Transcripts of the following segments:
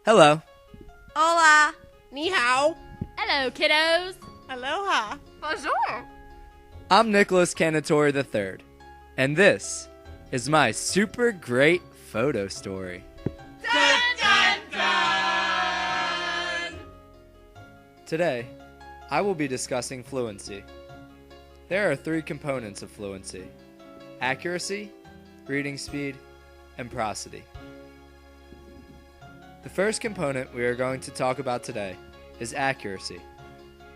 Hello. Hola. Ni hao. Hello, kiddos. Aloha. Bonjour. I'm Nicholas Cantatore III, and this is my super great photo story. Dun, dun, dun. Today, I will be discussing fluency. There are three components of fluency: accuracy, reading speed, and prosody. The first component we are going to talk about today is accuracy.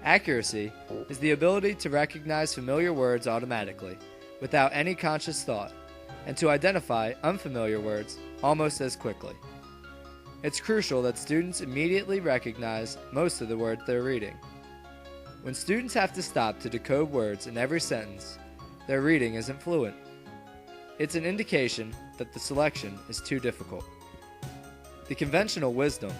Accuracy is the ability to recognize familiar words automatically, without any conscious thought, and to identify unfamiliar words almost as quickly. It's crucial that students immediately recognize most of the words they're reading. When students have to stop to decode words in every sentence, their reading isn't fluent. It's an indication that the selection is too difficult. The conventional wisdom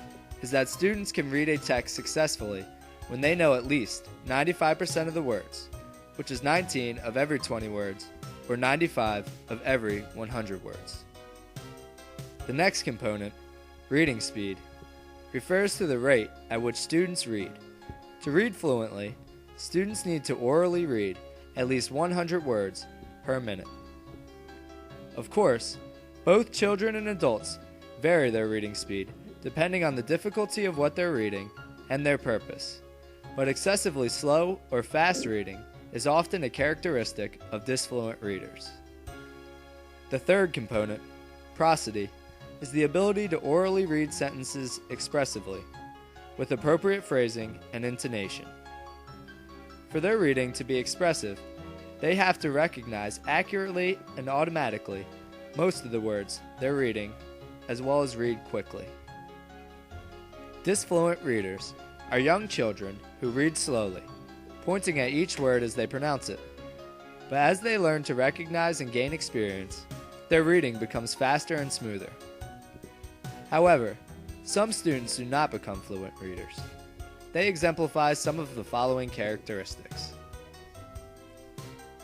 is that students can read a text successfully when they know at least 95% of the words, which is 19 of every 20 words, or 95 of every 100 words. The next component, reading speed, refers to the rate at which students read. To read fluently, students need to orally read at least 100 words per minute. Of course, both children and adults vary their reading speed depending on the difficulty of what they're reading and their purpose, but excessively slow or fast reading is often a characteristic of disfluent readers. The third component, prosody, is the ability to orally read sentences expressively, with appropriate phrasing and intonation. For their reading to be expressive, they have to recognize accurately and automatically most of the words they're reading, as well as read quickly. Disfluent readers are young children who read slowly, pointing at each word as they pronounce it. But as they learn to recognize and gain experience, their reading becomes faster and smoother. However, some students do not become fluent readers. They exemplify some of the following characteristics.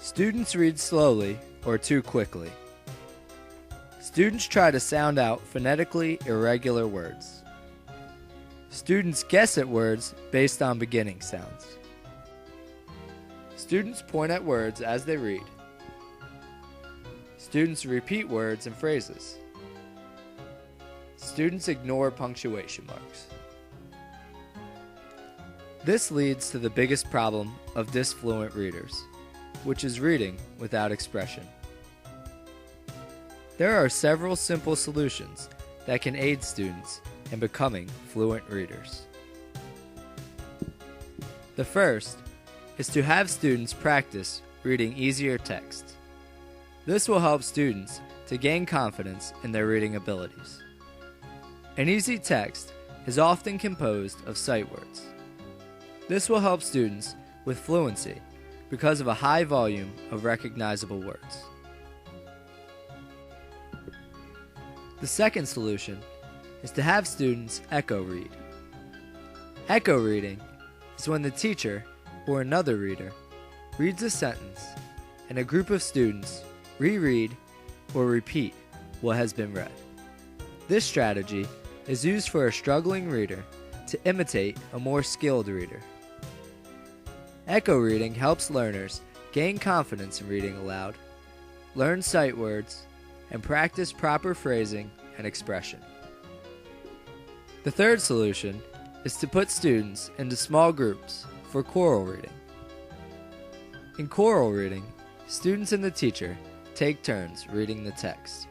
Students read slowly or too quickly. Students try to sound out phonetically irregular words. Students guess at words based on beginning sounds. Students point at words as they read. Students repeat words and phrases. Students ignore punctuation marks. This leads to the biggest problem of disfluent readers, which is reading without expression. There are several simple solutions that can aid students in becoming fluent readers. The first is to have students practice reading easier text. This will help students to gain confidence in their reading abilities. An easy text is often composed of sight words. This will help students with fluency because of a high volume of recognizable words. The second solution is to have students echo read. Echo reading is when the teacher or another reader reads a sentence and a group of students reread or repeat what has been read. This strategy is used for a struggling reader to imitate a more skilled reader. Echo reading helps learners gain confidence in reading aloud, learn sight words, and practice proper phrasing and expression. The third solution is to put students into small groups for choral reading. In choral reading, students and the teacher take turns reading the text.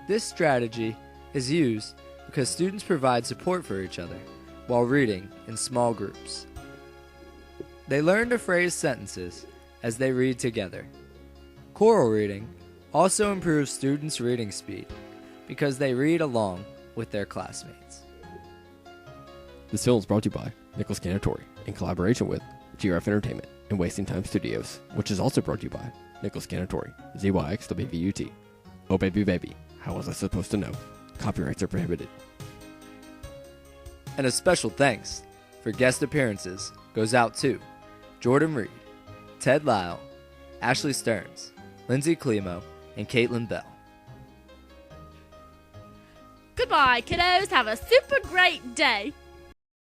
This strategy is used because students provide support for each other while reading in small groups. They learn to phrase sentences as they read together. Choral reading also improves students' reading speed because they read along with their classmates. This film is brought to you by Nicholas Cantatore in collaboration with GRF Entertainment and Wasting Time Studios, which is also brought to you by Nicholas Cantatore, ZYXWVUT. Oh baby baby, how was I supposed to know? Copyrights are prohibited. And a special thanks for guest appearances goes out to Jordan Reed, Ted Lyle, Ashley Stearns, Lindsay Climo, and Caitlin Bell. Goodbye, kiddos. Have a super great day.